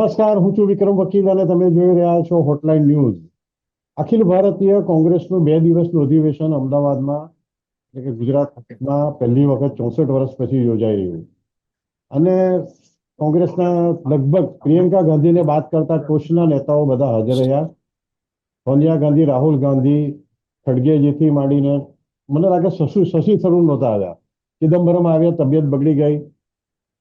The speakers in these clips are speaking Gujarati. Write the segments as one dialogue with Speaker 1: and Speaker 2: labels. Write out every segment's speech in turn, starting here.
Speaker 1: નમસ્કાર, હું છું વિક્રમ વકીલ અને તમે જોઈ રહ્યા છો હોટલાઇન ન્યૂઝ. અખિલ ભારતીય કોંગ્રેસનું 2 દિવસનું અધિવેશન અમદાવાદમાં એટલે કે ગુજરાતમાં પહેલી વખત 64 વર્ષ પછી યોજાઈ રહ્યું. અને કોંગ્રેસના લગભગ પ્રિયંકા ગાંધીને બાદ કરતા ટોચના નેતાઓ બધા હાજર રહ્યા. સોનિયા ગાંધી, રાહુલ ગાંધી, ખડગેજીથી માંડીને મને લાગે શશી થરૂર નહોતા આવ્યા. ચિદમ્બરમ આવ્યા, તબિયત બગડી ગઈ.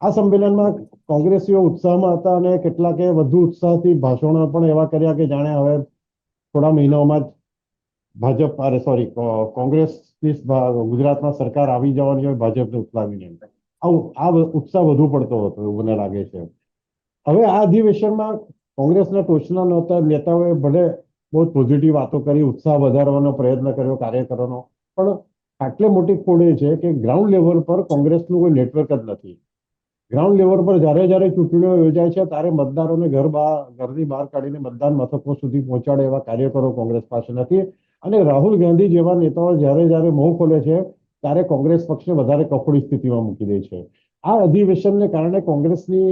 Speaker 1: આ સંમેલનમાં કોંગ્રેસીઓ ઉત્સાહમાં હતા અને કેટલાકે વધુ ઉત્સાહથી ભાષણો પણ એવા કર્યા કે જાણે હવે થોડા મહિનાઓમાં જ કોંગ્રેસની ગુજરાતમાં સરકાર આવી જવાની હોય, ભાજપને ઉથલાવીને. આ ઉત્સાહ વધુ પડતો હતો એવું મને લાગે છે. હવે આ અધિવેશનમાં કોંગ્રેસના ટોચના નેતાઓએ ભલે બહુ પોઝિટિવ વાતો કરી, ઉત્સાહ વધારવાનો પ્રયત્ન કર્યો કાર્યકરોનો, પણ આટલે મોટી ખોડ એ છે કે ગ્રાઉન્ડ લેવલ પર કોંગ્રેસનું કોઈ નેટવર્ક જ નથી. ગ્રાઉન્ડ લેવલ પર જ્યારે ચૂંટણીઓ યોજાય છે ત્યારે મતદારોને ઘરની બહાર કાઢીને મતદાન મથકો સુધી પહોંચાડે એવા કાર્યકરો કોંગ્રેસ પાસે નથી. અને રાહુલ ગાંધી જેવા નેતાઓ જ્યારે મોં ખોલે છે ત્યારે કોંગ્રેસ પક્ષને વધારે કફોડી સ્થિતિમાં મૂકી દે છે. આ અધિવેશનને કારણે કોંગ્રેસની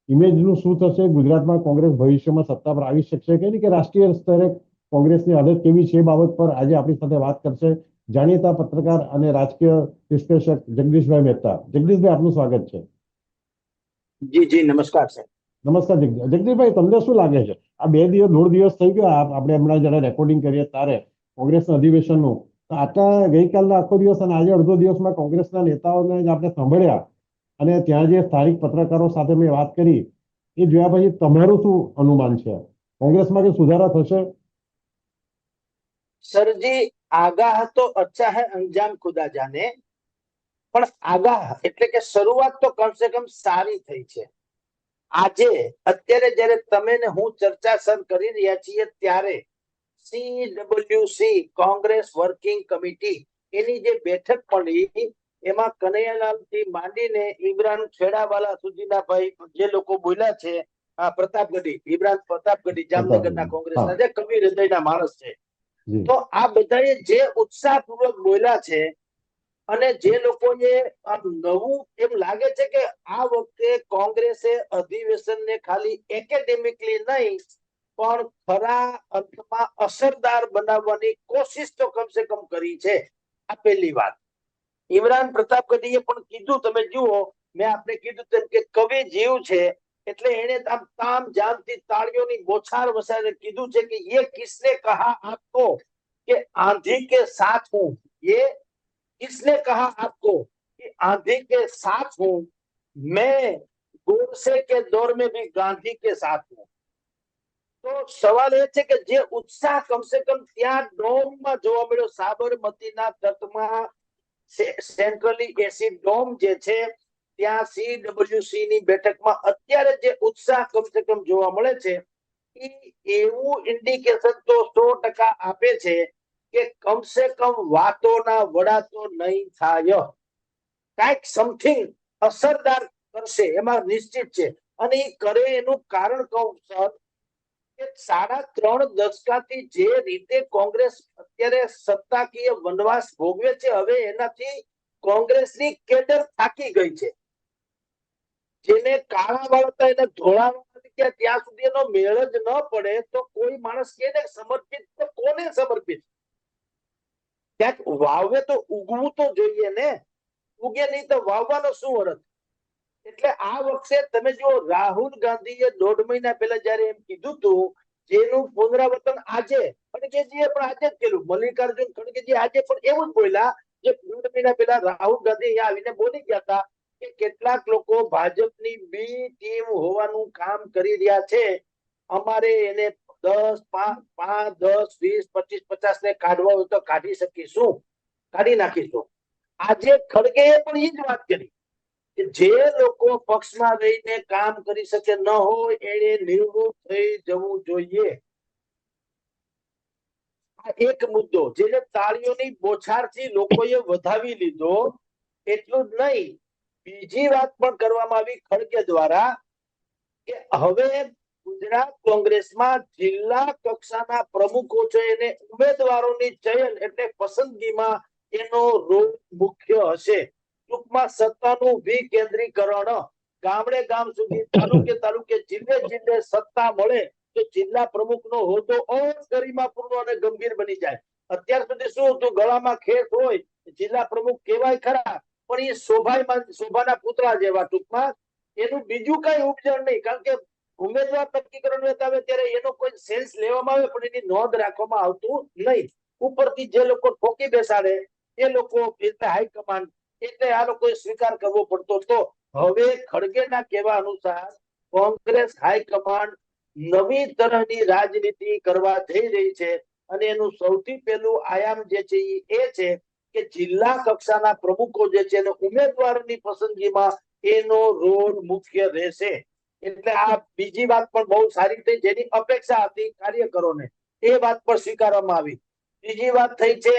Speaker 1: ઇમેજનું શું થશે, ગુજરાતમાં કોંગ્રેસ ભવિષ્યમાં સત્તા પર આવી શકશે કે નહીં, કે રાષ્ટ્રીય સ્તરે કોંગ્રેસની હાલત કેવી છે, એ બાબત પર આજે આપણી સાથે વાત કરશે જાણીતા પત્રકાર અને રાજકીય વિશ્લેષક જગદીશભાઈ મહેતા. જગદીશભાઈ, આપનું સ્વાગત છે.
Speaker 2: જી જી, નમસ્કાર સર.
Speaker 1: નમસ્કાર જગદીશભાઈ, તમને શું લાગે છે આ 2 દિવસ 1.5 દિવસ થઈ ગયા આપણે હમણાં જયારે રેકોર્ડિંગ કરીએ ત્યારે કોંગ્રેસના અધિવેશનનું, આટલા ગઈકાલના આખો દિવસ અને આજે અડધો દિવસમાં કોંગ્રેસના નેતાઓને આપણે સાંભળ્યા અને ત્યાં જે સ્થાનિક પત્રકારો સાથે મેં વાત કરી, એ જોયા પછી તમારું શું અનુમાન છે? કોંગ્રેસમાં કે સુધારા થશે?
Speaker 2: સરજી, આગાહ તો અચ્છા હૈ, અંજામ ખુદા જાને. પણ આગાહ એટલે કે શરૂઆત તો કમસે કમ સારી થઈ છે. આજે અત્યારે જ્યારે તમે ને હું ચર્ચા સર કરી રહ્યા છીએ ત્યારે CWC કોંગ્રેસ વર્કિંગ કમિટી એની જે બેઠક પડી એમાં કનૈયાલાલથી માંડીને ઇમરાન ખેડાવાલા સુધીના ભાઈ જે લોકો બોલ્યા છે, પ્રતાપગઢી, ઇમરાન પ્રતાપગઢી જામનગરના કોંગ્રેસના જે કવિ હૃદયના માણસ છે, તો આ બધાએ જે ઉત્સાહપૂર્વક બોલ્યા છે અને જે લોકોને નવું એમ લાગે છે કે આ વખતે કોંગ્રેસે અધિવેશનને ખાલી એકેડેમિકલી નહીં પણ ખરા અર્થમાં અસરદાર બનાવવાની કોશિશ તો કમસે કમ કરી છે. આ પહેલી વાત. ઇમરાન પ્રતાપગઢીએ પણ કીધું, તમે જુઓ, મેં આપણે કીધું તેમ કે કવિ જીવ છે એટલે એને તામ જામથી તાળીઓની બોછાર વસાવીને કીધું છે કે ये किसने कहा आपको कि आंधी के साथ हूं, ये किसने कहा आपको कि आंधी के साथ हूं, मैं गोडसे के दौर में भी गांधी के साथ हूं. તો સવાલ એ છે કે જે ઉત્સાહ કમસે કમ ત્યાં ડોમમાં જોવા મળ્યો, સાબરમતીના તટમાં સેન્ટ્રલી એસી ડોમ જે છે ત્યાં CWC ની બેઠકમાં અત્યારે જે ઉત્સાહ કમસે કમ જોવા મળે છે એવું ઇન્ડિકેશન તો 100% આપે છે કે કમસે કમ વાતોના વડા તો નહીં થાય, કાંઈક સમથિંગ અસરદાર કરશે એમાં નિશ્ચિત છે. અને એ કરે એનું કારણ કહું સર કે 3.5 દશકાથી જે રીતે કોંગ્રેસ અત્યારે સત્તાકીય વનવાસ ભોગવે છે, હવે એનાથી કોંગ્રેસની કેડર થાકી ગઈ છે. જેને કાળા વાળતા એને ધોળા વાળતા ત્યાં સુધી એનો મેળ જ ન પડે તો કોઈ માણસ કે સમર્પિત તો કોને સમર્પિત? ક્યાંક વાવે તો ઉગવું તો જોઈએ ને, ઉગે નહીં તો વાવવાનો શું અર્થ? એટલે આ વખતે તમે જો રાહુલ ગાંધીએ 1.5 મહિના પહેલા જયારે એમ કીધું હતું, જેનું પુનરાવર્તન આજે ખડગેજીએ પણ આજે જ કર્યું, મલ્લિકાર્જુન ખડગેજી આજે પણ એવું જ બોલ્યા જે 1.5 મહિના પહેલા રાહુલ ગાંધી અહીંયા આવીને બોલી ગયા હતા કે કેટલાક લોકો ભાજપની બી ટીમ હોવાનું કામ કરી રહ્યા છે, અમારે એને 10, 5, 10, 20, 25, 50 ને કાઢવા હોય તો કાઢી શકીશું, કાઢી નાખીશું. આજે ખડગેએ પણ એ જ વાત કરી કે જે લોકો પક્ષમાં રહીને કામ કરી શકે ન હોય એને નિવૃત્ત થઈ જવું જોઈએ. આ એક મુદ્દો જેને તાળીઓની બોછારથી લોકોએ વધાવી લીધો. એટલું જ નહીં, બીજી વાત પણ કરવામાં આવી ખડગે દ્વારા કે હવે ગુજરાત કોંગ્રેસમાં જિલ્લા કક્ષાના પ્રમુખો છે એને ઉમેદવારોની ચયન એટલે પસંદગીમાં એનો રોલ મુખ્ય હશે. ટૂંકમાં સત્તાનું વિકેન્દ્રીકરણ. ગામડે ગામ સુધી, તાલુકે તાલુકે, જિલ્લે જિલ્લે સત્તા મળે તો જિલ્લા પ્રમુખનો હોદ્દો ગરિમાપૂર્ણ અને ગંભીર બની જાય. અત્યાર સુધી શું હતું, ગળામાં ખેસ હોય, જિલ્લા પ્રમુખ કહેવાય ખરા, પણ એ શોભાના પુતળા જેવા, ટૂંકમાં એનું બીજું કઈ ઉપજણ નહીં. કારણ કે ઉમેદવાર નક્કી કરવાનું આવે ત્યારે એનો કોઈ સેન્સ લેવામાં આવે પણ એની નોંધ રાખવામાં આવતું નહીં. ઉપરથી જે લોકો ઠોકી બેસાડે એ લોકો એટલે હાઈકમાન્ડ, એટલે આ લોકોએ સ્વીકાર કરવો પડતો. તો હવે ખડગેના કહેવા અનુસાર કોંગ્રેસ હાઈકમાન્ડ નવી તરહની રાજનીતિ કરવા જઈ રહી છે અને એનું સૌથી પહેલું આયામ જે છે એ છે કે જિલ્લા કક્ષાના પ્રમુખો જે છે એને ઉમેદવારોની પસંદગીમાં એનો રોલ મુખ્ય રહેશે. એટલે આ બીજી વાત પણ બહુ સારી થઈ, જેની અપેક્ષા હતી કાર્યકરોને, એ વાત પણ સ્વીકારવામાં આવી. બીજી વાત થઈ છે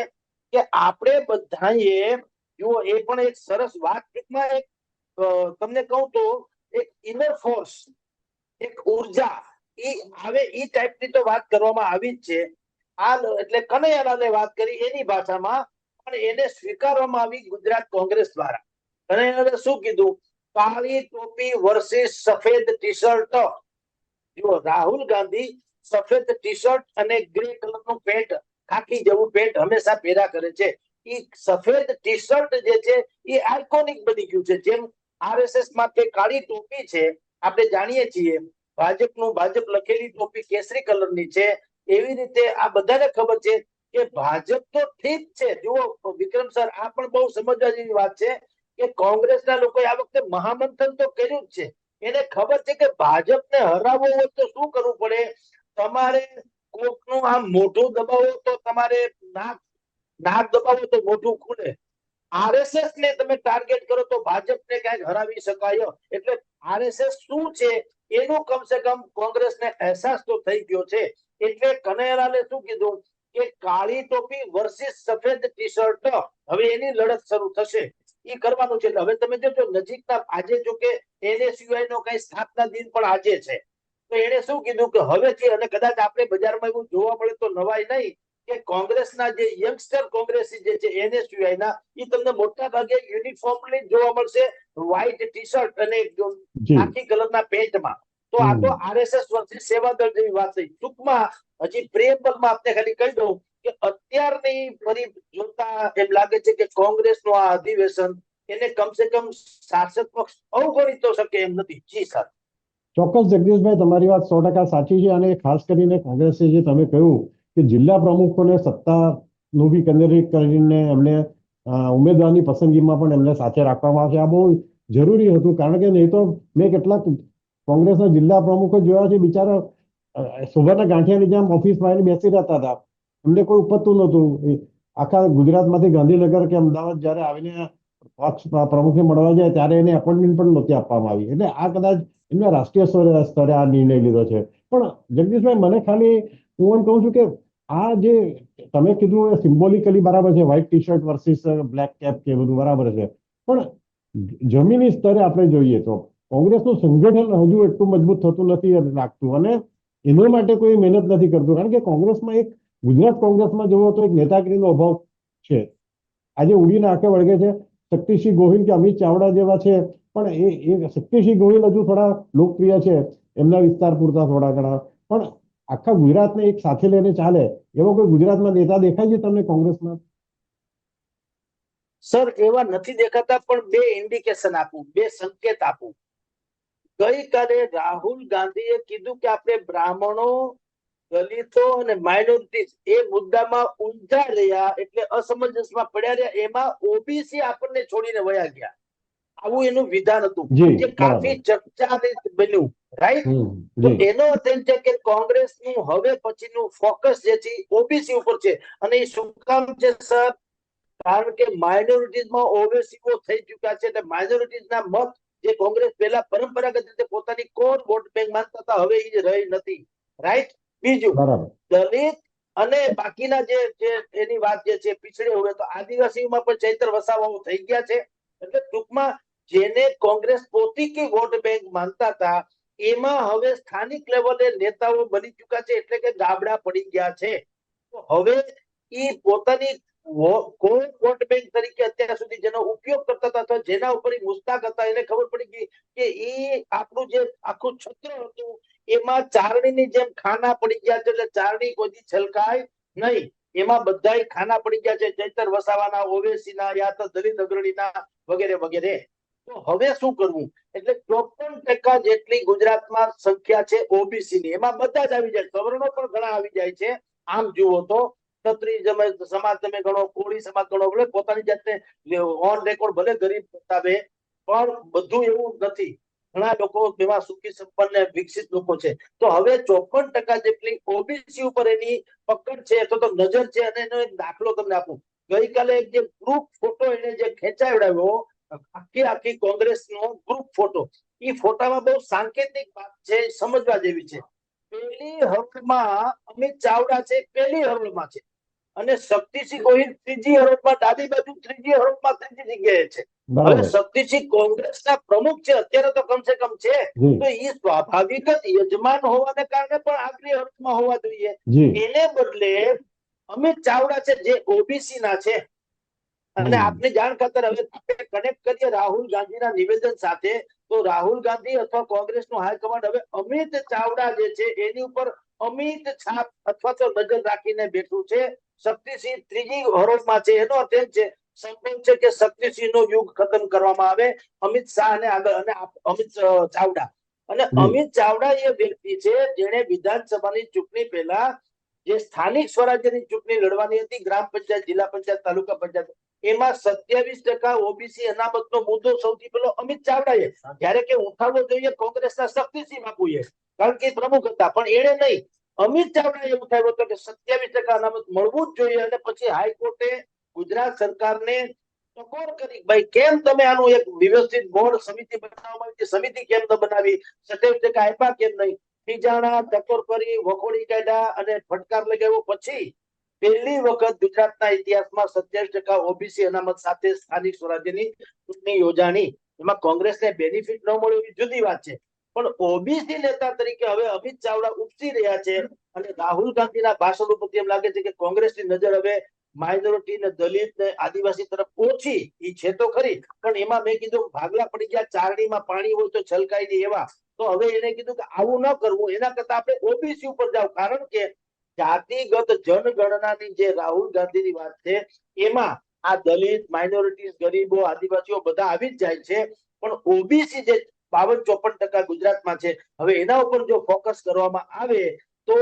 Speaker 2: કે આપણે બધાએ જુઓ, એ પણ એક સરસ વાત, ટૂંકમાં એક તમને કહું તો એક ઇનર ફોર્સ, એક ઉર્જા હવે એ ટાઈપની તો વાત કરવામાં આવી જ છે. આ એટલે કનૈયાલાલે વાત કરી એની ભાષામાં, પણ એને સ્વીકારવામાં આવી ગુજરાત કોંગ્રેસ દ્વારા. કનૈયાલાલે શું કીધું, કાળી ટોપી વર્સિસ સફેદ ટી શર્ટ. જો રાહુલ ગાંધી સફેદ ટી શર્ટ અને ગ્રે કલરનું પેન્ટ, ખાકી જેવું પેન્ટ હંમેશા પહેર્યા કરે છે. એ સફેદ ટી શર્ટ જે છે એ આઇકોનિક બની ગયું છે. જેમ આરએસએસ માટે કાળી ટોપી છે, આપણે જાણીએ છીએ, ભાજપ લખેલી ટોપી કેસરી કલરની છે, એવી રીતે આ બધાને ખબર છે કે ભાજપ તો ઠીક છે. જુઓ વિક્રમ સર, આ પણ બહુ સમજવા જેવી વાત છે કે કોંગ્રેસના લોકોએ આ વખતે મહામંથન તો કર્યું જ છે. એને ખબર છે કે ભાજપને હરાવવો હોય તો શું કરવું પડે. તમારે કોકનું આમ મોઢું દબાવો તો તમારે નાક દબાવો તો મોઢું ખુલે. આરએસએસ ને તમે ટાર્ગેટ કરો તો ભાજપને ક્યાંક હરાવી શકાય. એટલે આરએસએસ શું છે એનું કમસે કમ કોંગ્રેસને અહેસાસ તો થઈ ગયો છે. એટલે કનૈયાલાલે શું કીધું કે કાળી ટોપી વર્સિસ સફેદ ટી શર્ટ, હવે એની લડત શરૂ થશે. એ કરવાનું છે. હવે તમે જોજો નજીકના, આજે જો કે એનએસયુઆઈ નો કઈ સ્થાપના દિન પણ આજે છે, તો એને શું કીધું કે હવેથી, અને કદાચ આપણે બજારમાં એવું જોવા મળે તો નવાઈ નહીં, કે કોંગ્રેસના જે યંગસ્ટર કોંગ્રેસી જે છે એનએસયુઆઈ ના, એ તમને મોટા ભાગે યુનિફોર્મલી જોવા મળશે, વ્હાઈટ ટી શર્ટ અને ખાકી કલરના પેન્ટમાં. તો આ તો આરએસએસ વર્સિસ સેવાદળ જેવી વાત થઈ. ટૂંકમાં હજી પ્રેમબલમાં આપણે ખાલી કહી દઉં કે અત્યારની ફરી જોતા એમ લાગે છે કે કોંગ્રેસનું આ અધિવેશન એને કમસે કમ શાસક પક્ષ અવગણી તો શકે એમ નથી. જી સર.
Speaker 1: ચોક્કસ જગદીશભાઈ, તમારી વાત 100% સાચી છે. અને ખાસ કરીને કોંગ્રેસે જે તમે કહ્યું કે જિલ્લા પ્રમુખોને સત્તાનું બી કેન્દ્રિત કરીને એમને ઉમેદવારની પસંદગીમાં પણ એમને સાથે રાખવામાં આવશે, આ બહુ જરૂરી હતું. કારણ કે નહીં તો મેં કેટલાક કોંગ્રેસના જિલ્લા પ્રમુખો જોયા છે, બિચારા શોભાના ગાંઠિયાની જેમ ઓફિસમાં બેસી રહેતા હતા, એમને કોઈ ઉપતું નહોતું. આખા ગુજરાતમાંથી ગાંધીનગર કે અમદાવાદ જયારે આવીને પક્ષ પ્રમુખને મળવા જાય ત્યારે એને એપોઇન્ટમેન્ટ પણ નહોતી આપવામાં આવી. એટલે આ કદાચ એમને રાષ્ટ્રીય સ્તરે આ નિર્ણય લીધો છે. પણ જગદીશભાઈ, મને ખાલી હું એમ કહું છું કે આ જે તમે કીધું એ સિમ્બોલિકલી બરાબર છે, white T shirt versus black cap કે બધું બરાબર છે, પણ જમીની સ્તરે આપણે જોઈએ તો કોંગ્રેસનું સંગઠન હજુ એટલું મજબૂત થતું નથી લાગતું, અને એના માટે કોઈ મહેનત નથી કરતું. કારણ કે કોંગ્રેસમાં એક, ગુજરાત કોંગ્રેસમાં જોવો તો એક નેતાગીરીનો અભાવ છે. આજે ઉડીને આંખે વળગે છે. શક્તિસિંહ ગોહિલ કે અમિત ચાવડા જેવા છે, પણ એ શક્તિસિંહ ગોહિલ હજુ થોડા લોકપ્રિય છે એમના વિસ્તાર પૂરતા થોડા ઘણા, પણ આખા ગુજરાતને એક સાથે લઈને ચાલે એવો કોઈ ગુજરાતમાં નેતા દેખાય છે તમને કોંગ્રેસમાં?
Speaker 2: સર, એવા નથી દેખાતા. પણ બે ઇન્ડિકેશન આપું, બે સંકેત આપું. ગઈકાલે રાહુલ ગાંધીએ કીધું કે આપણે બ્રાહ્મણો, દલિતો અને માઇનોરિટીઝ એ મુદ્દામાં ઊંઝા રહ્યા, એટલે અસમંજસમાં પડ્યા રહ્યા, એમાં ઓબીસી આપણને છોડીને વયા ગયા. આવું એનું વિધાન હતું, જે કાફી ચર્ચાને બન્યું. રાઈટ? તો એનો અર્થ એમ છે કે કોંગ્રેસનું હવે પછીનું ફોકસ જે છે ઓબીસી ઉપર છે. અને એ શું કામ છે સર? કારણ કે માઇનોરિટીઝમાં ઓબીસીઓ થઈ ચુક્યા છે, એટલે માઇનોરિટીઝના મત જે કોંગ્રેસ પહેલા પરંપરાગત રીતે પોતાની કોર વોટ બેંક માનતા હતા, હવે એ રહી નથી. રાઈટ? બીજું, દલિત અને બાકીના જે એની વાત જે છે પીછડે હવે તો આદિવાસીઓમાં પણ ચૈતર વસાવાઓ થઈ ગયા છે. એટલે ટૂંકમાં જેને કોંગ્રેસ પોતીકી વોટ બેંક માનતા હતા, એમાં હવે સ્થાનિક લેવલે નેતાઓ બની ચુક્યા છે, એટલે કે ગાબડા પડી ગયા છે. તો હવે એ પોતાની કોઈ વોટ બેંક તરીકે અત્યાર સુધી જેનો ઉપયોગ કરતા હતા અથવા જેના ઉપર મુસ્તાક હતા એને ખબર પડી ગઈ કે એ આપણું જે આખું છત્ર હતું એમાં ચારણીની જેમ ખાના પડી ગયા છે, એટલે ચારણી કોઈ છલકાય નહીં. એમાં બધાય ખાના પડી ગયા છે, ચૈતર વસાવાના, ઓવેસીના, યા તો દલિત અગ્રણીના વગેરે વગેરે. તો હવે શું કરવું? એટલે 54% જેટલી ગુજરાતમાં સંખ્યા છે ઓબીસી ની, એમાં બધા જ આવી જાય, સવર્ણો પણ ઘણા આવી જાય છે. આમ જુઓ તો ક્ષત્રિય સમાજ તમે ગણો, કોળી સમાજ ગણો, ભલે પોતાની જાતને ઓન રેકોર્ડ ભલે ગરીબ બતાવે, પણ બધું એવું નથી. ઘણા લોકો એવા સુખી સંપન્ન વિકસિત લોકો છે. તો હવે 54% જેટલી ઓબીસી ઉપર એની પકડ છે અથવા તો નજર છે. અને એનો એક દાખલો તમને આપું. ગઈકાલે એક જે ગ્રુપ ફોટો એને જે ખેંચાવડાવ્યો, આખી કોંગ્રેસનો ગ્રુપ ફોટો, એ ફોટામાં બહુ સાંકેતિક વાત છે, સમજવા જેવી છે. પહેલી હરોળમાં અમિત ચાવડા છે, પહેલી હરોળમાં છે, અને શક્તિસિંહ ગોહિલ ત્રીજી હરોળમાં, ડાબી બાજુ ત્રીજી હરોળમાં ત્રીજી જગ્યાએ છે. હવે શક્તિસિંહ કોંગ્રેસના પ્રમુખ છે અત્યારે, તો કમસે કમ છે, તો એ સ્વાભાવિક જ યજમાન હોવાને કારણે પણ આખરી હરોળમાં હોવા જોઈએ. એને બદલે અમિત ચાવડા છે જે ઓબીસી ના છે. અને આપની જાણ ખાતર હવે કનેક્ટ કરીએ રાહુલ ગાંધીના નિવેદન સાથે, તો રાહુલ ગાંધી અથવા કોંગ્રેસનું હાઈકમાન્ડ હવે અમિત ચાવડા જે છે એની ઉપર અમિત છાપ અથવા તો નજર રાખીને બેઠું છે. શક્તિસિંહ ત્રીજી હરોળમાં છે, એનો અર્થ એમ છે સંભવ છે કે શક્તિસિંહ નો યુગ ખતમ કરવામાં આવે, અમિત શાહ અને આગળ અને અમિત ચાવડા. અને અમિત ચાવડા એ વ્યક્તિ છે જેણે વિધાનસભાની ચૂંટણી પહેલા જે સ્થાનિક સ્વરાજ્યની ચૂંટણી લડવાની હતી, ગ્રામ પંચાયત, જિલ્લા પંચાયત, તાલુકા પંચાયત, એમાં 27% ઓબીસી અનામતનો મુદ્દો સૌથી પહેલો અમિત ચાવડાએ જ્યારે કે ઉઠાવવો જોઈએ કોંગ્રેસના શક્તિસિંહ બાપુએ, કારણ કે પ્રમુખ હતા, પણ એને નહીં, અમિત ચાવડાએ ઉઠાવ્યો હતો કે 27% અનામત મળવું જ જોઈએ. અને પછી હાઈકોર્ટે ગુજરાત સરકારને ટકોર કરી, ભાઈ કેમ તમે આનું એક વ્યવસ્થિત બોર્ડ સમિતિ બનાવવામાં આવી, સમિતિ કેમ ન બનાવી, 27% આપ્યા કેમ નહીં? ખીજાણા, ટકોર કરી, વખોડી કાઢ્યા અને ફટકાર લગાવ્યો. પછી પહેલી વખત ગુજરાતના ઇતિહાસમાં 27% ઓબીસી અનામત સાથે સ્થાનિક સ્વરાજ્યની ચૂંટણી યોજાણી. એમાં કોંગ્રેસને બેનિફિટ ન મળ્યો એ જુદી વાત છે, પણ ઓબીસી નેતા તરીકે હવે અમિત ચાવડા ઉપસી રહ્યા છે. અને રાહુલ ગાંધીના ભાષણ ઉપરથી એમ લાગે છે કે કોંગ્રેસની નજર હવે માઇનોરિટી ને, દલિત ને, આદિવાસી તરફ ઓછી. એ છે તો ખરી, પણ એમાં મેં કીધું ભાગલા પડી ગયા, ચારણીમાં પાણી હોય તો છલકાઈ દે એવા. તો હવે એને કીધું કે આવું ન કરવું, એના કરતા આપણે ઓબીસી ઉપર જાવ, કારણ કે જાતિગત જનગણનાની જે રાહુલ ગાંધીની વાત છે એમાં આ દલિત, માઇનોરિટીઝ, ગરીબો, આદિવાસીઓ બધા આવી જ જાય છે. પણ ઓબીસી જે 52-54% ગુજરાતમાં છે, હવે એના ઉપર જો ફોકસ કરવામાં આવે તો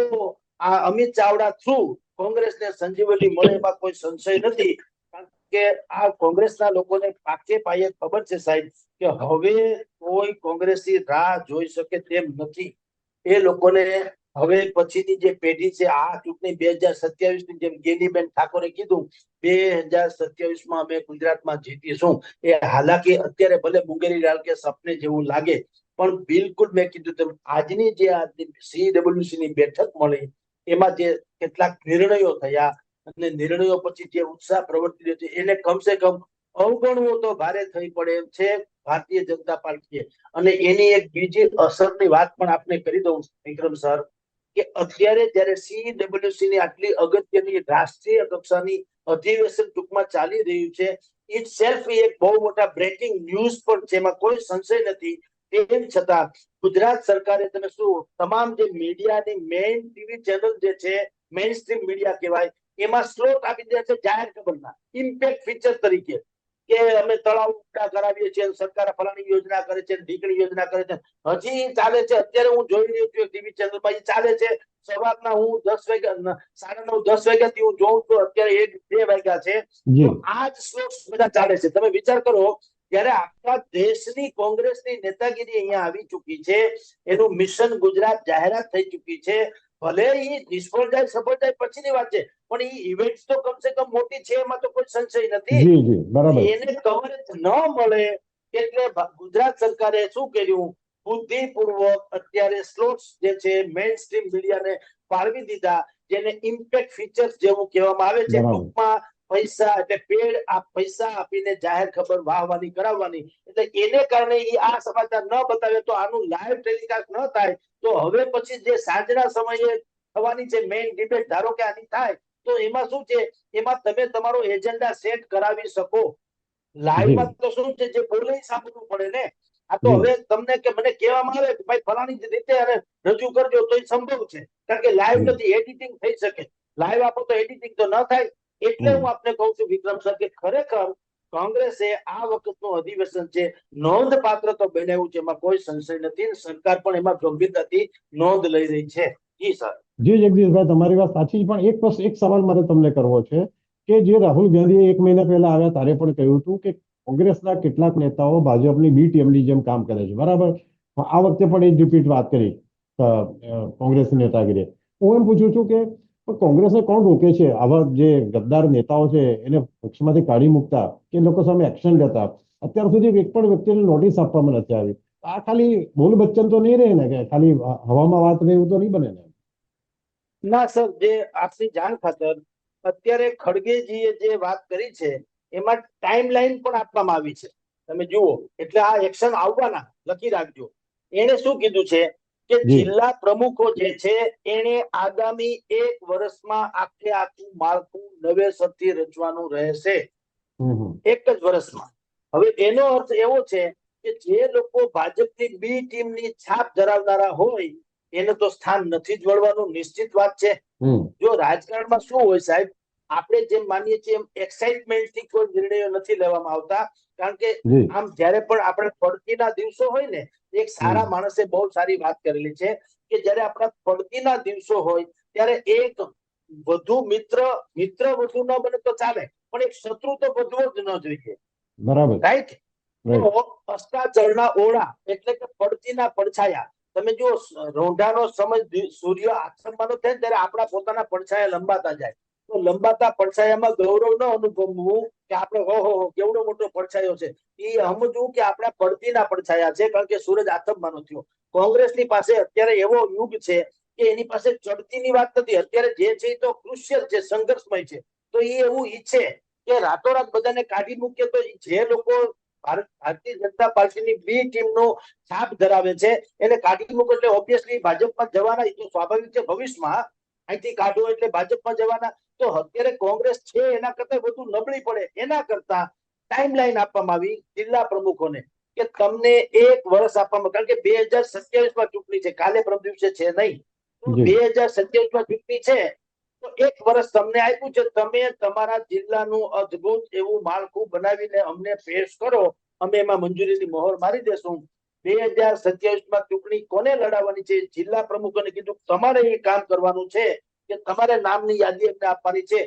Speaker 2: આ અમિત ચાવડા થ્રુ કોંગ્રેસને સંજીવની મળે એમાં કોઈ સંશય નથી. કારણ કે આ કોંગ્રેસના લોકોને પાકે પાયે ખબર છે સાહેબ કે હવે કોઈ કોંગ્રેસી રાહ જોઈ શકે તેમ નથી. એ લોકોને હવે પછીની જે પેઢી છે, આ ચૂંટણી 2027 ની જેમ ગેનીબેન ઠાકોરે કીધું 2027 અમે ગુજરાતમાં જીતીશું. એ હાલાકી અત્યારે ભલે મુંગેરી લાલ કે સપને જેવું લાગે, પણ બિલકુલ મેં કીધું તેમ આજની જે સીડબ્લ્યુસી ની બેઠક મળી એમાં જે કેટલાક નિર્ણયો થયા અને નિર્ણયો પછી જે ઉત્સાહ પ્રવર્તી રહ્યો છે એને કમસે કમ અવગણવું તો ભારે થઈ પડે એમ છે ભારતીય જનતા પાર્ટીએ. અને એની એક બીજી અસરની વાત પણ આપને કરી દઉં વિક્રમ સર, કે અત્યારે જયારે સીડબ્લ્યુસી ની આટલી અગત્યની રાષ્ટ્રીય કક્ષાની અધિવેશન ટૂંકમાં ચાલી રહ્યું છે, ઇટ સેલ્ફ એક બહુ મોટા બ્રેકિંગ ન્યૂઝ પણ છે, એમાં કોઈ સંશય નથી. તેમ છતાં ગુજરાત સરકારે તમે શું તમામ જે મીડિયાની મેઇન ટીવી ચેનલ જે છે, મેઇન સ્ટ્રીમ મીડિયા કહેવાય, એમાં સ્લોટ આપી દે છે જાહેર ખબરના ઇમ્પેક્ટ ફીચર તરીકે કે અમે તળાવ ઊંડા કરાવીએ છીએ, સરકાર ફલાણી યોજના કરે છે, ઢીકણી યોજના કરે છે. હજી ચાલે છે. અત્યારે હું જોઈ રહ્યો છું ટીવી ચેનલમાં ચાલે છે. સવારના હું 10 વાગ્યા 9:30-10 વાગ્યાથી હું જોઉં છું, અત્યારે 1-2 વાગ્યા છે. આ જ સ્લોટ્સ બધા ચાલે છે. તમે વિચાર કરો, ત્યારે આખા દેશની કોંગ્રેસની નેતાગીરી અહીંયા આવી ચૂકી છે, એનું મિશન ગુજરાત જાહેરાત થઈ ચૂકી છે. ભલે એ નિષ્ફળ જાય, સફળ જાય પછીની વાત છે, પણ એ ઇવેન્ટ તો કમસે કમ મોટી છે, એમાં તો કોઈ સંશય નથી. એને કવરેજ ન મળે એટલે ગુજરાત સરકારે શું કર્યું, બુદ્ધિપૂર્વક અત્યારે સ્લોટ્સ જે છે મેઇન સ્ટ્રીમ મીડિયાને ફાળવી દીધા, જેને ઇમ્પેક્ટ ફીચર્સ જેવું કહેવામાં આવે છે. ટૂંકમાં પૈસા એટલે પેડ આ પૈસા આપીને જાહેર ખબર વાહવાની કરાવવાની. એટલે એને કારણે આ સમાચાર ન બતાવે તો આનું લાઈવ ટેલિકાસ્ટ ન થાય, તો હવે પછી જે સાંજના સમયે થવાની છે મેઇન ડિબેટ, ધારો કે આની થાય તો એમાં શું છે, એમાં તમે તમારો એજન્ડા સેટ કરાવી શકો. લાઈવમાં તો શું છે, જે બોલે સાંભળવું પડે ને. આ તો હવે તમને કે મને કહેવામાં આવે કે ભાઈ ફલાણી રીતે અરે રજૂ કરજો તો એ સંભવ છે, કારણ કે લાઈવ નથી, એડિટિંગ થઈ શકે. લાઈવ આપો તો એડિટિંગ તો ન થાય. એટલે હું આપને કહું છું વિક્રમ સર કે ખરેખર કોંગ્રેસે આ વખતનું અધિવેશન છે નોંધપાત્ર તો બનાવ્યું છે, એમાં કોઈ સંશય નથી. સરકાર પણ એમાં ગંભીરતાથી નોંધ લઈ રહી છે. જી સર.
Speaker 1: જી જગદીશભાઈ, તમારી વાત સાચી છે, પણ એક સવાલ મારે તમને કરવો છે કે જે રાહુલ ગાંધીએ 1 મહિના પહેલા આવ્યા ત્યારે પણ કહ્યું હતું કે કોંગ્રેસના કેટલાક નેતાઓ ભાજપની બી ટીમની જેમ કામ કરે છે, બરાબર. આ વખતે પણ એ જ રિપીટ વાત કરી કોંગ્રેસની નેતાગીરી. હું એમ પૂછું છું કે કોંગ્રેસને કોણ રોકે છે આવા જે ગદ્દાર નેતાઓ છે એને પક્ષમાંથી કાઢી મૂકતા કે લોકો સામે એક્શન લેતા? અત્યાર સુધી એક પણ વ્યક્તિને નોટિસ આપવામાં નથી આવી. આ ખાલી બોલ બચ્ચન તો નહીં રહે ને, કે ખાલી હવામાં વાત રહે એવું તો નહીં બને ને?
Speaker 2: ના સર, જે આપની જાણ ખાતર અત્યારે ખડગેજીએ જે વાત કરી છે એમાં ટાઈમ લાઈન પણ આપવામાં આવી છે, તમે જુઓ. એટલે આ એક્શન આવવાના, લખી રાખજો. એને શું કીધું છે કે જિલ્લા પ્રમુખો જે છે એને આગામી 1 વર્ષમાં આખે આખું માળખું નવેસરથી રચવાનું રહેશે, 1 જ વર્ષમાં. હવે એનો અર્થ એવો છે કે જે લોકો ભાજપની બી ટીમની છાપ ધરાવનારા હોય એને તો સ્થાન નથી જ વળવાનું, નિશ્ચિત વાત છે. જો રાજકારણમાં શું હોય સાહેબ, આપણે જેમ માનીએ છીએ એમ એક્સાઇટમેન્ટથી કોઈ નિર્ણયો નથી લેવામાં આવતા. કારણ કે આમ જ્યારે પણ આપણે પડતીના દિવસો હોય ને, એક સારા માણસે બહુ સારી વાત કરેલી છે કે જ્યારે આપણા પડતીના દિવસો હોય ત્યારે એક વધુ મિત્ર વધુ ન બને તો ચાલે, પણ એક શત્રુ તો વધવો જ ન જોઈએ.
Speaker 1: બરાબર,
Speaker 2: રાઈટ. તો અસ્તાચળના ઓળા એટલે કે પડતીના પડછાયા. તમે જો રોંઢાનો સમય સૂર્ય આથમવાનો થાય ત્યારે આપણા પોતાના પડછાયા લંબાતા જાય. તો લંબાતા પડછાયામાં ગૌરવ ન અનુભવવું કે આપણે ઓહો કેવડો મોટો પડછાયો છે, એ સમજવું કે આપણા પડતીના પડછાયા છે, કારણ કે સૂરજ આથમવાનો થયો. કોંગ્રેસની પાસે અત્યારે એવો યુગ છે કે એની પાસે ચડતીની વાત નથી. અત્યારે જે છે એ તો ક્રુશિયલ છે, સંઘર્ષમય છે. તો એ એવું ઈચ્છે કે રાતોરાત બધાને કાઢી મૂકે. તો જે લોકો ભારતીય જનતા પાર્ટીની બી ટીમનો છાપ ધરાવે છે એને કાઢી મૂકો એટલે ઓબ્વિયસલી ભાજપમાં જવાના, એ તો સ્વાભાવિક છે. ભવિષ્યમાં અહીંથી કાઢો એટલે ભાજપમાં જવાના. તો અત્યારે કોંગ્રેસ છે એના કરતા વધુ નબળી પડે, એના કરતા ટાઈમ લાઈન આપવામાં આવી જિલ્લા પ્રમુખોને કે તમને 1 વર્ષ આપવામાં, કારણ કે 2027માં ચૂંટણી છે, કાલે પરમ દિવસે છે નહીં. તો 2027માં ચૂંટણી છે તો 1 વર્ષ તમને આપ્યું છે. તમે તમારા જિલ્લાનું અદ્ભુત એવું માળખું બનાવીને અમને પેશ કરો, અમે એમાં મંજૂરીની મહોર મારી દેશું. 2027માં ચૂંટણી કોને લડાવવાની છે? જિલ્લા પ્રમુખોને કીધું તમારે એ કામ કરવાનું છે કે તમારે નામની યાદી એમને આપવાની છે.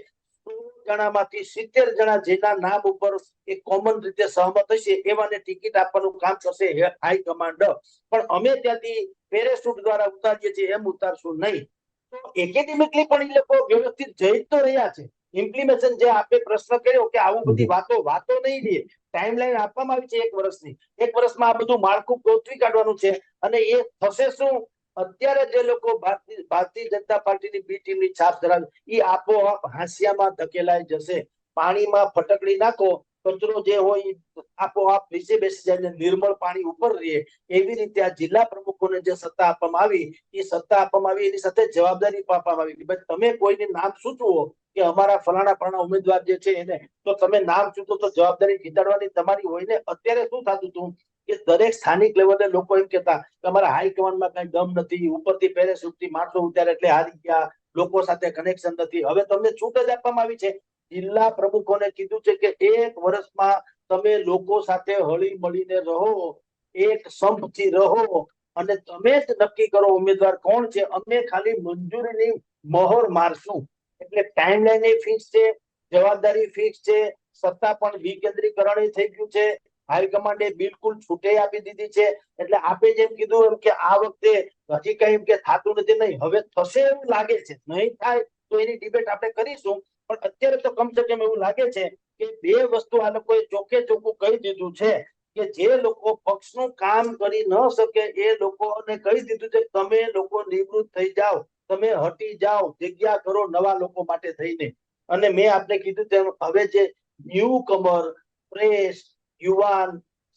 Speaker 2: 16 જણામાંથી 70 જણા જેના નામ ઉપર એ કોમન રીતે સહમત હશે એવાને ટિકિટ આપવાનું કામ કરશે હાઈકમાન્ડ. પણ અમે ત્યાંથી પેરેશૂટ દ્વારા ઉતારીએ છીએ એમ ઉતારશું નહીં. તો એકેડેમિકલી પણ એ લોકો વ્યવસ્થિત જઈ તો રહ્યા છે. ઇમ્પ્લિમેશન જે આપે પ્રશ્ન કર્યો કે આવું બધી વાતો નહીં રહે. ટાઈમલાઈન આપવામાં આવી છે 1 વર્ષની. 1 વર્ષમાં આ બધું માળખું ગોઠવી કાઢવાનું છે. અને એ થશે શું? અત્યારે જે લોકો ભારતીય જનતા પાર્ટીની બી ટીમની છાપ ધરાવે એ આપોઆપ હાંસિયામાં ધકેલાઈ જશે. પાણીમાં ફટકડી નાખો, કચરો જે હોય આપોઆપ નીચે બેસી જાય, નિર્મળ પાણી ઉપર રહે. એવી રીતે આ જિલ્લા પ્રમુખોને જે સત્તા આપવામાં આવી એ સત્તા આપવામાં આવી, એની સાથે જવાબદારી આપવામાં આવી. ભાઈ તમે કોઈને નામ સૂચવો કે અમારા ફલાણા ઉમેદવાર જે છે એને, તો તમે નામ સૂચવો તો જવાબદારી જીતાડવાની તમારી હોય ને. અત્યારે શું થતું હતું કે દરેક સ્થાનિક લેવલે લોકો એમ કહેતા કે અમારા હાઈકમાન્ડમાં કઈ દમ નથી, ઉપરથી પેરેશૂટથી માણસો ઉતારે એટલે હારી ગયા, લોકો સાથે કનેક્શન નથી. હવે તમને છૂટ જ આપવામાં આવી છે. જિલ્લા પ્રમુખોને કીધું છે કે 1 વર્ષમાં તમે લોકો સાથે હળી મળીને રહો, એક સંપથી રહો અને તમે જ નક્કી કરો ઉમેદવાર કોણ છે. અમે ખાલી મંજૂરીની મહોર મારશું. એટલે ટાઈમલાઈન ફિક્સ છે, જવાબદારી ફિક્સ છે, સત્તા પણ વિકેન્દ્રીકરણ થઈ ગયું છે. હાઈકમાન્ડે બિલકુલ છૂટે આપી દીધી છે. એટલે આપે જેમ કીધું એમ કે આ વખતે હજી કઈ કે થતું નથી, નહીં હવે થશે એવું લાગે છે. નહીં થાય તો એની ડિબેટ આપણે કરીશું, પણ અત્યારે તો કમસે કમ એવું લાગે છે કે 2 વસ્તુ આ લોકોએ ચોખ્ખે ચોખ્ખું કહી દીધું છે કે જે લોકો પક્ષનું કામ કરી ન શકે એ લોકોને કહી દીધું છે તમે લોકો નિવૃત્ત થઈ જાઓ, તમે હટી જાઓ, જગ્યા કરો નવા લોકો માટે થઈને. અને મેં આપને કીધું તેમ હવે જે ન્યૂ કમર, ફ્રેશ, યુવાન,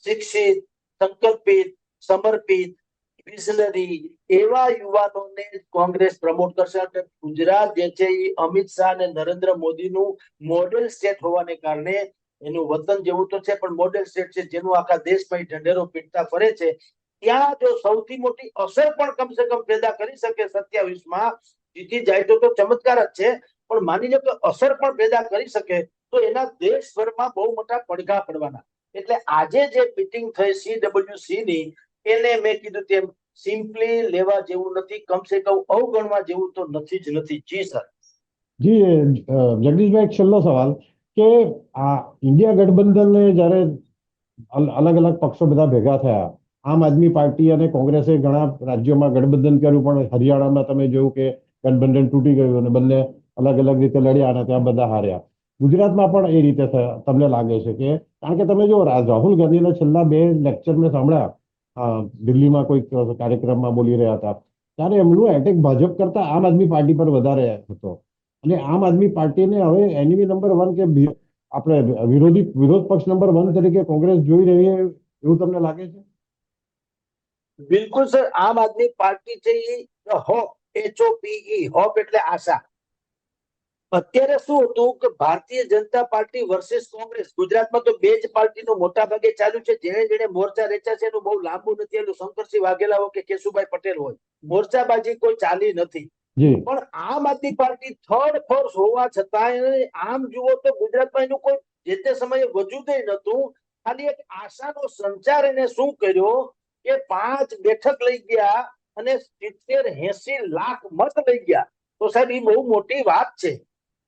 Speaker 2: શિક્ષિત, સંકલ્પિત, સમર્પિત, વિઝનરી એવા યુવાનોને કોંગ્રેસ પ્રમોટ કરશે. અને ગુજરાત જે છે એ અમિત શાહ અને નરેન્દ્ર મોદીનું મોડેલ સ્ટેટ હોવાને કારણે એનું વતન જેવું તો છે પણ મોડેલ સ્ટેટ છે, જેનું આખા દેશમાં ઢંઢેરો પીટતા ફરે છે. ત્યાં જો સૌથી મોટી અસર પણ કમસે કમ પેદા કરી શકે 27માં જીતી જાય તો ચમત્કાર જ છે, પણ માની લો કે અસર પણ પેદા કરી શકે તો એના દેશભરમાં બહુ મોટા પડઘા પડવાના. એટલે આજે જે મીટિંગ થઈ CWC ની, એને મેં કીધું તેમ સિમ્પલી લેવા જેવું નથી, કમસે કમ અવગણવા જેવું તો નથી જ નથી. જી સર.
Speaker 1: જી જગદીશભાઈ, એક છેલ્લો સવાલ કે આ ઇન્ડિયા ગઠબંધનને જ્યારે અલગ અલગ પક્ષો બધા ભેગા થયા, આમ આદમી પાર્ટી અને કોંગ્રેસે ઘણા રાજ્યોમાં ગઠબંધન કર્યું, પણ હરિયાણામાં તમે જોયું કે ગઠબંધન તૂટી ગયું અને બંને અલગ અલગ રીતે લડ્યા અને ત્યાં બધા હાર્યા. ગુજરાતમાં પણ એ રીતે તમને લાગે છે કે, કારણ કે તમે જો રાહુલ ગાંધીના છેલ્લા 2 લેક્ચર મેં સાંભળ્યા, દિલ્હીમાં કોઈ કાર્યક્રમમાં બોલી રહ્યા હતા, ત્યારે એમનું એટેક ભાજપ કરતા આમ આદમી પાર્ટી પર વધારે હતો. અને આમ આદમી પાર્ટીને હવે એનિમી નંબર 1 કે આપણે વિરોધ પક્ષ નંબર 1 તરીકે કોંગ્રેસ જોઈ રહી છે, એવું તમને લાગે છે?
Speaker 2: બિલકુલ સર. આમ આદમી પાર્ટી છે એ હોપ, HOPE, હોપ એટલે આશા. અત્યારે શું હતું કે ભારતીય જનતા પાર્ટી વર્સેસ કોંગ્રેસ, ગુજરાતમાં તો બે જ પાર્ટીનું મોટા ભાગે ચાલ્યું છે. જેને જેને મોરચા રેચ્યા છે એનું બહુ લાંબુ નથી, એનું શંકરસિંહ વાઘેલા હોય કે કેશુભાઈ પટેલ હોય, મોરચાબાજી કોઈ ચાલી નથી. પણ આમ આદમી પાર્ટી થર્ડ ફોર્સ હોવા છતાં આમ જુઓ તો ગુજરાતમાં એનું કોઈ જે તે સમયે વજૂદ નતું. ખાલી એક આશાનો સંચાર એને શું કર્યો કે 5 બેઠક લઈ ગયા અને 70-80 લાખ મત લઈ ગયા. તો સાહેબ એ બહુ મોટી વાત છે,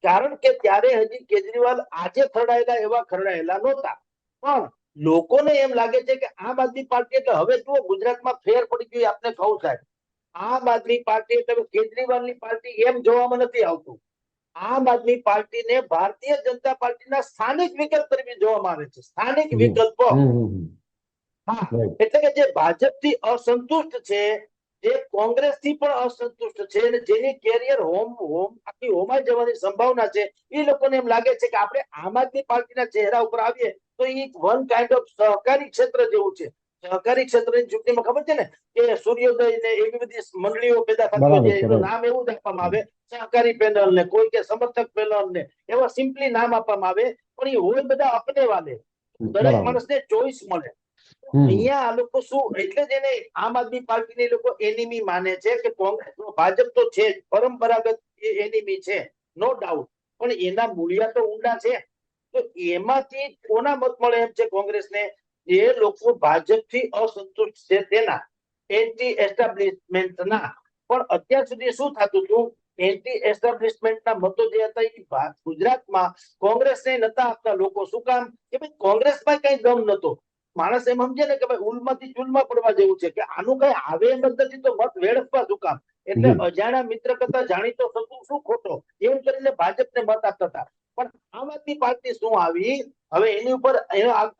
Speaker 2: કારણ કે ત્યારે હજી કેજરીવાલ આજે ખરડાયેલા એવા ખરડાયેલા નહોતા. પણ લોકોને એમ લાગે છે કે આમ આદમી પાર્ટી એટલે હવે જુઓ ગુજરાતમાં ફેર પડી ગયો. આપને કહું સાહેબ, આમ આદમી પાર્ટી એટલે કેજરીવાલની પાર્ટી એમ જોવામાં નથી આવતું. આમ આદમી પાર્ટીને ભારતીય જનતા પાર્ટીના સ્થાનિક વિકલ્પ તરીકે જોવામાં આવે છે. સ્થાનિક વિકલ્પો. હા, એટલે કે જે ભાજપથી અસંતુષ્ટ છે, જે કોંગ્રેસથી પણ અસંતુષ્ટ છે અને જેની કેરિયર આખી હોમાઈ જવાની સંભાવના છે, એ લોકોને એમ લાગે છે કે આપણે આમ આદમી પાર્ટીના ચહેરા ઉપર આવીએ તો એ વન કાઇન્ડ ઓફ સહકારી ક્ષેત્ર જેવું છે. સહકારી ક્ષેત્રની ચૂંટણીમાં ખબર છે ને કે સૂર્યોદય ને એવી બધી મંડળીઓ પેદા થતી હોય છે, એનું નામ એવું જ આપવામાં આવે, સહકારી પેનલ ને, કોઈ કે સમર્થક પેનલ ને, એવા સિમ્પલી નામ આપવામાં આવે. પણ એ હોય બધા અપને વાલે, દરેક માણસને ચોઈસ મળે. અહીંયા આ લોકો શું, એટલે જ એને આમ આદમી પાર્ટીને લોકો એનિમી માને છે કે કોંગ્રેસ, ભાજપ તો છે જ પરંપરાગત એનિમી છે, નો ડાઉટ, પણ એના મૂળિયા તો ઊંડા છે. તો એમાંથી કોના મત મળે એમ છે કોંગ્રેસને? જે લોકો ભાજપથી અસંતુષ્ટ છે તેના, એન્ટી એસ્ટાબ્લિશમેન્ટના. પણ અત્યાર સુધી શું થતું હતું, એન્ટી એસ્ટાબ્લિશમેન્ટના મતો જે હતા એ ગુજરાતમાં કોંગ્રેસને નતા આપતા લોકો. શું કામ? કે ભાઈ કોંગ્રેસમાં કઈ દમ નતો. માણસ એમ સમજે ને કે ભાઈ ઉલમાંથી ચૂલમાં પડવા જેવું છે, કે આનું કઈ આવે એમ જ નથી, તો મત વેડફવા શું કામ? એટલે અજાણા મિત્ર કરતા જાણીતો શત્રુ શું ખોટો, એમ કરીને ભાજપને મત આપતા હતા. પણ આમ આદમી પાર્ટી શું આવી, હવે એની ઉપર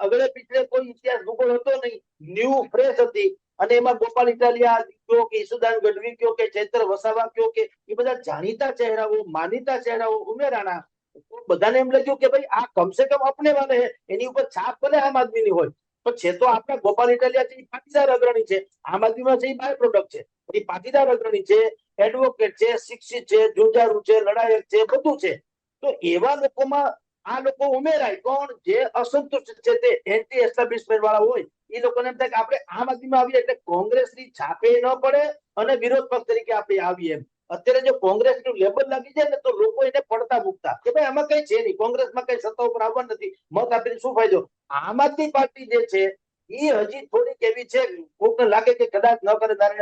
Speaker 2: આગળ પીછળે કોઈ ઇતિહાસ ભૂગોળ હતો નહીં, ન્યૂ ફ્રેશ હતી. અને એમાં ગોપાલ ઇટાલિયા કયો કે ઈસુદાન ગઢવી કયો કે ચૈત્ર વસાવા કયો કે એ બધા જાણીતા ચહેરાઓ, માનીતા ચહેરાઓ ઉમેરાના. બધાને એમ લાગ્યું કે ભાઈ આ કમસે કમ અપને વાલે હે, એની ઉપર છાપ ભલે આમ આદમીની હોય, તો છે તો આપણા ગોપાલ ઇટાલિયા છે, પાટીદાર અગ્રણી છે. આમ આદમીમાં છે એ બાય પ્રોડક્ટ છે, એ પાટીદાર અગ્રણી છે, એડવોકેટ છે, શિક્ષિત છે, જુંજારુ છે, લડાયક છે, બધું છે. તો એવા લોકોમાં આ લોકો ઉમેરાય. કોણ? જે અસંતુષ્ટ છે, તે એન્ટી એસ્ટાબ્લિશમેન્ટ વાળા હોય, એ લોકોને એમ થાય કે આપણે આમ આદમીમાં આવીએ એટલે કોંગ્રેસની છાપે ન પડે અને વિરોધ પક્ષ તરીકે આપણે આવીએ એમ. અત્યારે જો કોંગ્રેસનું લેબલ લાગી જાય ને તો લોકો એને પડતા મૂકતા કે ભાઈ આમાં કઈ છે નહીં, કોંગ્રેસમાં કઈ સત્તા ઉપર આવવા નથી, મત આપીને શું ફાયદો? આમ આદમી પાર્ટી જે છે એ હજી થોડીક એવી છે, કોઈને લાગે કે કદાચ ન કરે તારે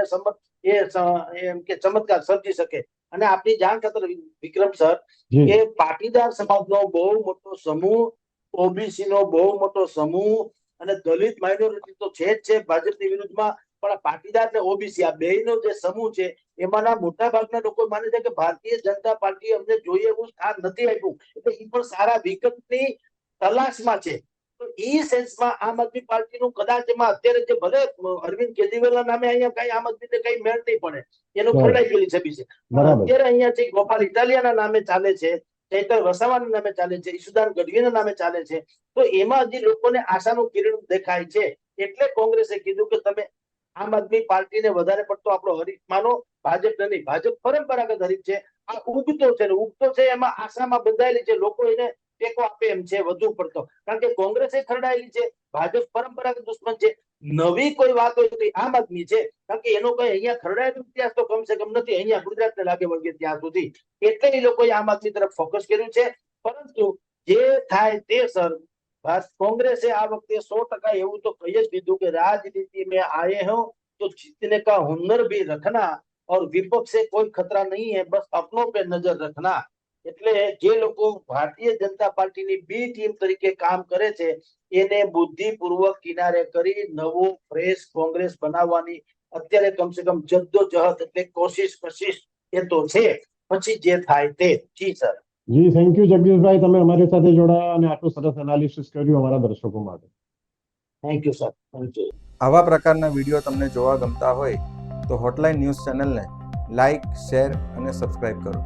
Speaker 2: એમ કે ચમત્કાર સર્જી શકે. અને આપની જાણ ખાતર વિક્રમ સર, કે પાટીદાર સમાજનો બહુ મોટો સમૂહ, ઓબીસી નો બહુ મોટો સમૂહ અને દલિત માઇનોરિટી તો છે જ છે ભાજપની વિરુદ્ધમાં, પણ પાટીદાર ને ઓબીસી આ બેયનો જે સમૂહ છે એમાંના મોટા ભાગના લોકો માને છે કે ભારતીય જનતા પાર્ટી અમને જોઈએ એવું સ્થાન નથી આપ્યું, એટલે એ પણ સારા વિકલ્પની તલાશમાં છે. તો એ સેન્સમાં આમ આદમી પાર્ટીનું કદાચ એમાં અત્યારે જે ભલે અરવિંદ કેજરીવાલના નામે અહીંયા કઈ આમ આદમીને કઈ મેળ નહીં પડે, એનું ખરડાઈ ગયેલી છબી છે. અત્યારે અહીંયા જે ગોપાલ ઇટાલિયાના નામે ચાલે છે, ચૈતર વસાવાના નામે ચાલે છે, ઈસુદાન ગઢવીના નામે ચાલે છે, તો એમાં હજી લોકોને આશાનું કિરણ દેખાય છે. એટલે કોંગ્રેસે કીધું કે તમે આમ આદમી પાર્ટીને વધારે પડતો આપણો હરીફ માનો, ભાજપ નહીં. ભાજપ પરંપરાગત હરીફ છે. આ ઉગતો છે ને ઉગતો છે એમાં આશામાં બંધાયેલી છે, લોકો એને ટેકો આપે એમ છે વધુ પડતો, કારણ કે કોંગ્રેસ એ ખરડાયેલી છે, ભાજપ પરંપરાગત દુશ્મન છે. નવી કોઈ વાત હોય તો આમ આદમી છે, કારણ કે એનો કઈ અહીંયા ખરડાયેલો ઇતિહાસ તો કમસે કમ નથી અહીંયા ગુજરાતને લાગે વળગે ત્યાં સુધી, એટલે એ લોકોએ આમ આદમી તરફ ફોકસ કર્યું છે. પરંતુ જે થાય તે સર, कांग्रेस आ वक्त 100% એવું તો કહી જ દીધું કે राजनीति में आए हो तो जीतने का हुनर भी रखना और विपक्ष से कोई खतरा नहीं है, बस अपनों पे नजर रखना. એટલે જે લોકો ભારતીય જનતા પાર્ટીની બી ટીમ તરીકે કામ કરે છે એને બુદ્ધિપૂર્વક કિનારે કરી નવો ફ્રેશ કોંગ્રેસ બનાવવાની અત્યારે કમસે કમ જદ્દોજહદ એટલે કોશિશ એ તો છે, પછી જે થાય તે. જી સર.
Speaker 1: જી થેન્ક યુ જગદીશભાઈ, તમે અમારી સાથે જોડાયા અને આટલું સરસ એનાલિસિસ કર્યું અમારા દર્શકો માટે.
Speaker 2: Thank you sir. Thank you.
Speaker 3: આવા પ્રકારના વિડીયો તમને જોવા ગમતા હોય તો હોટલાઇન ન્યૂઝ ચેનલને લાઇક, શેર અને સબસ્ક્રાઇબ કરો.